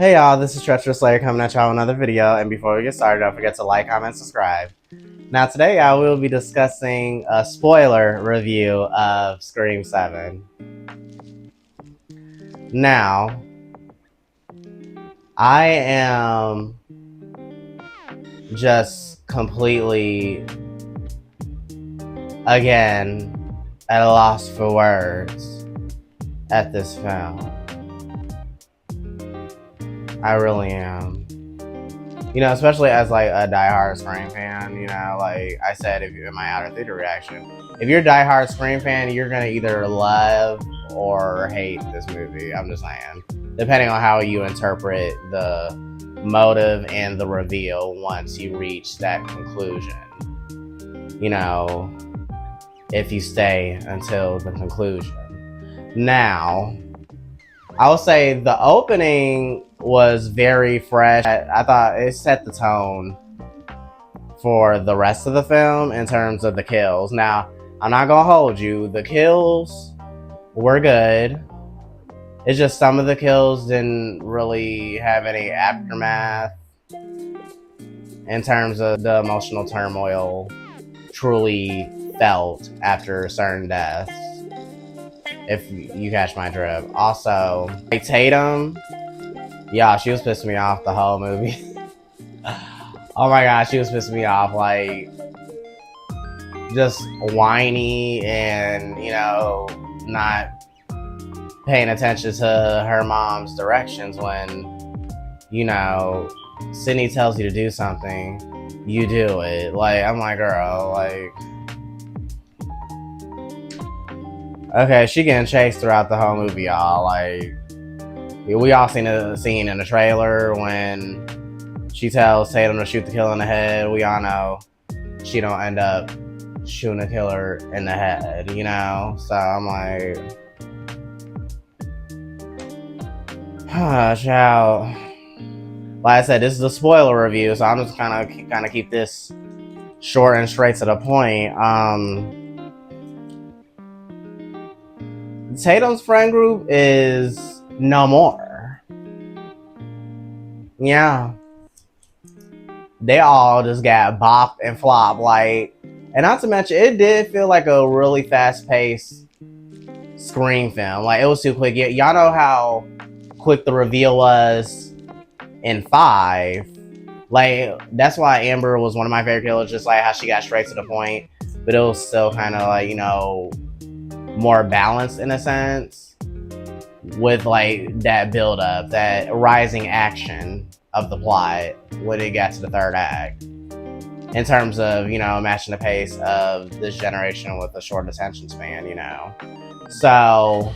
Hey y'all, this is Treacherous Slayer coming at y'all with another video, and before we get started, don't forget to like, comment, subscribe. Now today I will be discussing a spoiler review of Scream 7. Now, I am just completely, again, at a loss for words at this film. I really am. You know, especially as like a diehard Scream fan, you know, like I said in my outer theater reaction, if you're a diehard Scream fan, you're gonna either love or hate this movie. I'm just saying, depending on how you interpret the motive and the reveal once you reach that conclusion. You know, if you stay until the conclusion. Now, I will say the opening was very fresh. I thought it set the tone for the rest of the film in terms of the kills. Now, I'm not gonna hold you. The kills were good. It's just some of the kills didn't really have any aftermath in terms of the emotional turmoil truly felt after certain deaths. If you catch my drift. Also, like Tatum, yeah, she was pissing me off the whole movie. Oh my god, she was pissing me off. Like, just whiny and, you know, not paying attention to her mom's directions when, you know, Sydney tells you to do something, you do it. Like, I'm like, girl, like, okay, she getting chased throughout the whole movie, y'all. Like, we all seen a scene in the trailer when she tells Tatum to shoot the killer in the head. We all know she don't end up shooting the killer in the head, you know? So I'm like, child. Like I said, this is a spoiler review, so I'm just kind of keep this short and straight to the point. Tatum's friend group is no more. Yeah. They all just got bopped and flopped. Like, and not to mention, it did feel like a really fast-paced Scream film. Like, it was too quick. Y'all know how quick the reveal was in 5. Like, that's why Amber was one of my favorite killers, just like how she got straight to the point. But it was still kind of like, you know, more balanced in a sense, with like that build up, that rising action of the plot when it got to the third act, in terms of, you know, matching the pace of this generation with a short attention span, you know. So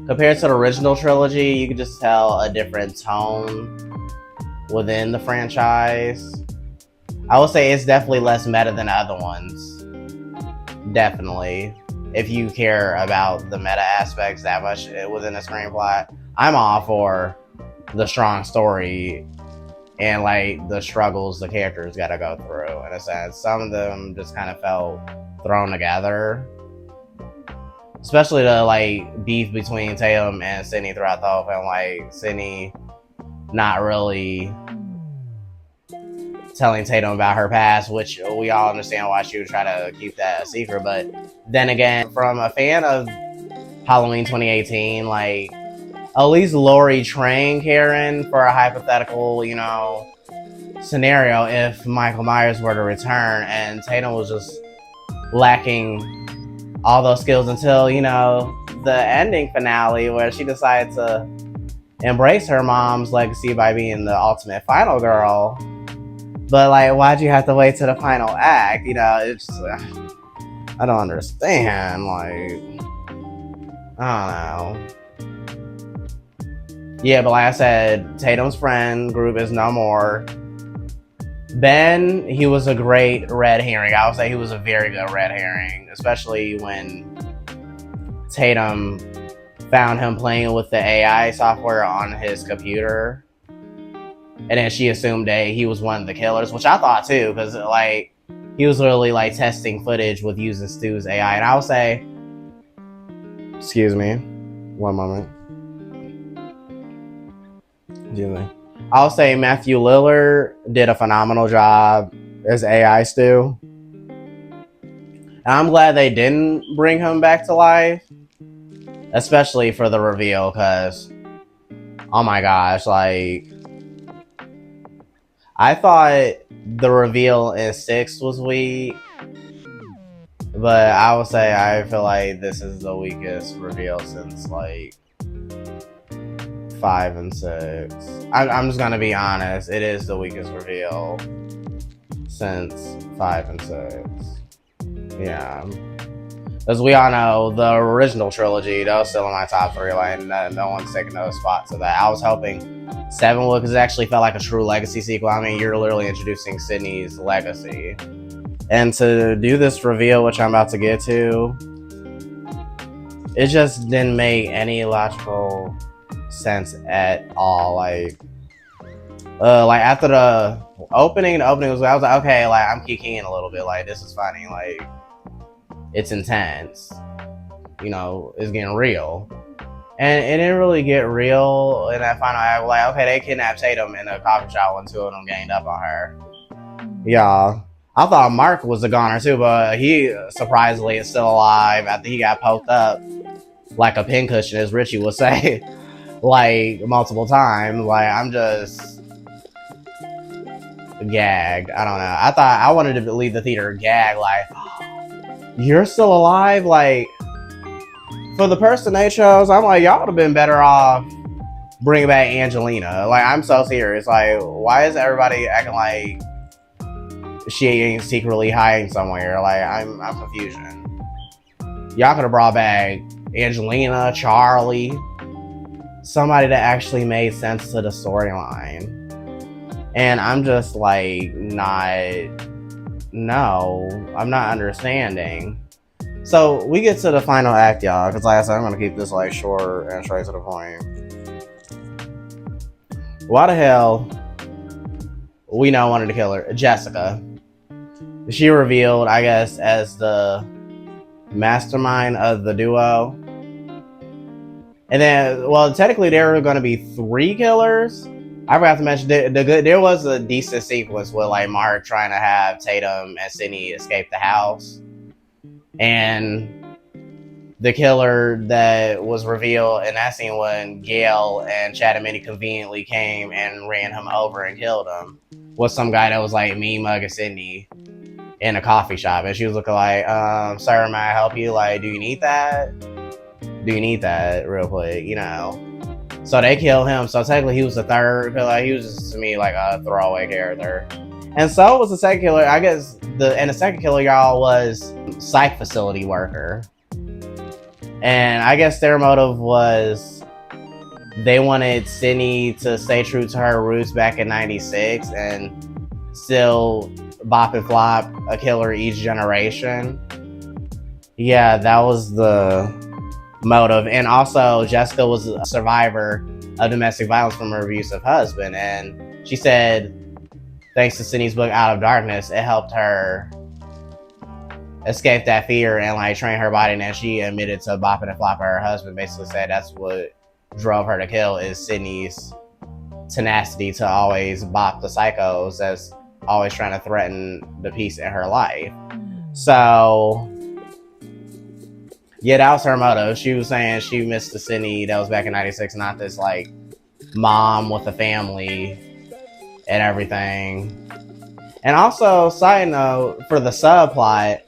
compared to the original trilogy, you could just tell a different tone within the franchise. I would say it's definitely less meta than the other ones. Definitely. If you care about the meta aspects that much within a screenplay, I'm all for the strong story and like the struggles the characters gotta go through, in a sense. Some of them just kind of felt thrown together. Especially the like beef between Tatum and Sydney throughout the whole film. Like, Sydney not really telling Tatum about her past, which we all understand why she would try to keep that a secret. But then again, from a fan of Halloween 2018, like, at least Laurie trained Karen for a hypothetical, you know, scenario if Michael Myers were to return, and Tatum was just lacking all those skills until, you know, the ending finale where she decided to embrace her mom's legacy by being the ultimate final girl. But like, why'd you have to wait to the final act? You know, it's I don't understand. Like, I don't know. Yeah, but like I said, Tatum's friend group is no more. Ben, he was a great red herring. I would say he was a very good red herring, especially when Tatum found him playing with the AI software on his computer. And then she assumed that he was one of the killers, which I thought too, because like, he was literally like testing footage with using Stu's AI. And I would say, excuse me, one moment. I'll say Matthew Lillard did a phenomenal job as AI Stu. And I'm glad they didn't bring him back to life, especially for the reveal, because, oh my gosh, like, I thought the reveal in 6 was weak, but I would say I feel like this is the weakest reveal since, like, 5 and 6. I'm just gonna be honest, it is the weakest reveal since 5 and 6. Yeah. As we all know, the original trilogy, that was still in my top 3. Like, no one's taking those spots of that. I was hoping 7 would, because it actually felt like a true legacy sequel. I mean, you're literally introducing Sydney's legacy. And to do this reveal, which I'm about to get to, it just didn't make any logical sense at all. Like after the opening was, I was like, okay, like, I'm kicking a little bit. Like, this is funny. Like, it's intense. You know, it's getting real. And it didn't really get real in that final act. Like, okay, they kidnapped Tatum in a coffee shop when 2 of them ganged up on her. Yeah. I thought Mark was a goner too, but he surprisingly is still alive after he got poked up like a pincushion, as Richie would say, like, multiple times. Like, I'm just gagged. I don't know. I thought I wanted to leave the theater gagged, like, you're still alive? Like, for the person they chose, I'm like, y'all would have been better off bringing back Angelina. Like, I'm so serious. Like, why is everybody acting like she ain't secretly hiding somewhere? Like, I'm confusion. Y'all could have brought back Angelina, Charlie, somebody that actually made sense to the storyline. And I'm just like, I'm not understanding. So we get to the final act, y'all, because like I said, I'm gonna keep this like short and straight to the point. Why the hell we know one of the killer, Jessica? She revealed, I guess, as the mastermind of the duo. And then, well, technically there were going to be 3 killers. I forgot to mention there was a decent sequence with like Mark trying to have Tatum and Sydney escape the house, and the killer that was revealed in that scene when Gail and Chad and Minnie conveniently came and ran him over and killed him was some guy that was like me mugging Sydney in a coffee shop, and she was looking like, sir, may I help you? Like, do you need that? Do you need that real quick? You know. So they kill him. So technically he was the third killer. He was just, to me, like a throwaway character. And so was the second killer. I guess the second killer, y'all, was psych facility worker. And I guess their motive was they wanted Sydney to stay true to her roots back in 96 and still bop and flop a killer each generation. Yeah, that was the motive. And also Jessica was a survivor of domestic violence from her abusive husband, and she said thanks to Sydney's book Out of Darkness, it helped her escape that fear and like train her body. And then she admitted to bopping and flopping her husband, basically said that's what drove her to kill, is Sydney's tenacity to always bop the psychos that's always trying to threaten the peace in her life. So yeah, that was her motto. She was saying she missed the Sydney that was back in 96, not this like mom with a family and everything. And also, side note, for the subplot,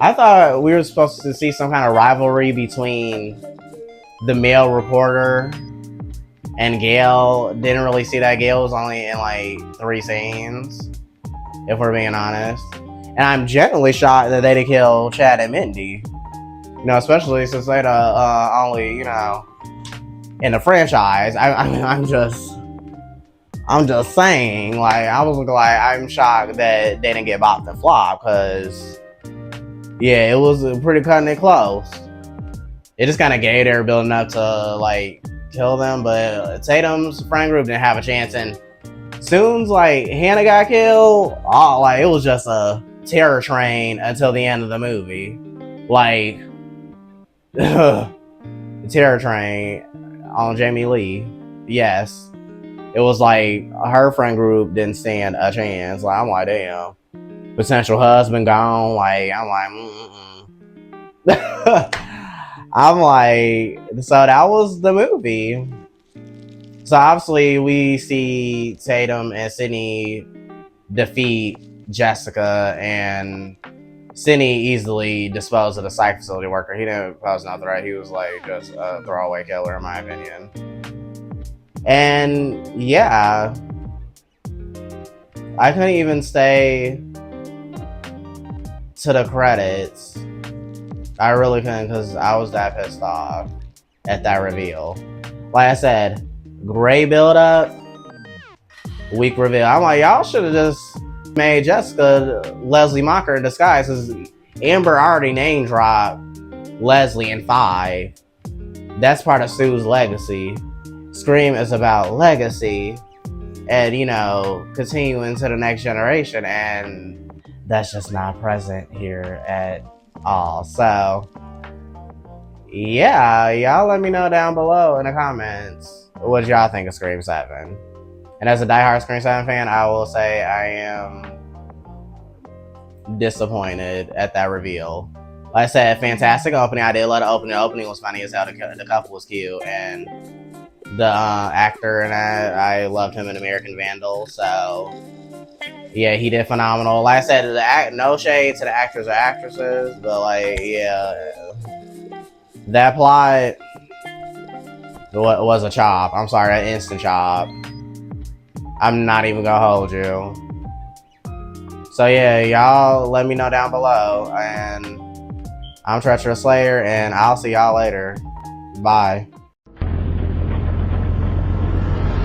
I thought we were supposed to see some kind of rivalry between the male reporter and Gail. Didn't really see that. Gail was only in like 3 scenes, if we're being honest. And I'm genuinely shocked that they didn't kill Chad and Mindy. You know, especially since they're only, you know, in the franchise. I'm just saying, like, I was looking like, I'm shocked that they didn't get bopped and flop, because, yeah, it was pretty cutting it close. It just kind of gave there building up to, like, kill them, but Tatum's friend group didn't have a chance, and soon as, like, Hannah got killed, like, it was just a terror train until the end of the movie. Like, the terror train on Jamie Lee. Yes. it was like her friend group didn't stand a chance. Like, I'm like, damn. Potential husband gone. Like, I'm like, I'm like, so that was the movie. So obviously we see Tatum and Sydney defeat Jessica, and Sydney easily disposed of the psych facility worker. He didn't pose no threat. He was like just a throwaway killer, in my opinion. And yeah, I couldn't even stay to the credits. I really couldn't, because I was that pissed off at that reveal. Like I said, great build up, weak reveal. I'm like, y'all should have just made Jessica Leslie Mocker in disguise, because Amber already name dropped Leslie in 5. That's part of Sue's legacy. Scream is about legacy and, you know, continuing to the next generation, and that's just not present here at all. So yeah, y'all let me know down below in the comments what y'all think of Scream 7. And as a diehard Scream 7 fan, I will say I am disappointed at that reveal. Like I said, fantastic opening. I did love the opening. The opening was funny as hell. The couple was cute, and the actor and I loved him in American Vandal. So yeah, he did phenomenal. Like I said, no shade to the actors or actresses, but like, yeah, that plot was a chop. I'm sorry, an instant chop. I'm not even gonna hold you. So yeah, y'all let me know down below. And I'm Treacherous Slayer, and I'll see y'all later. Bye.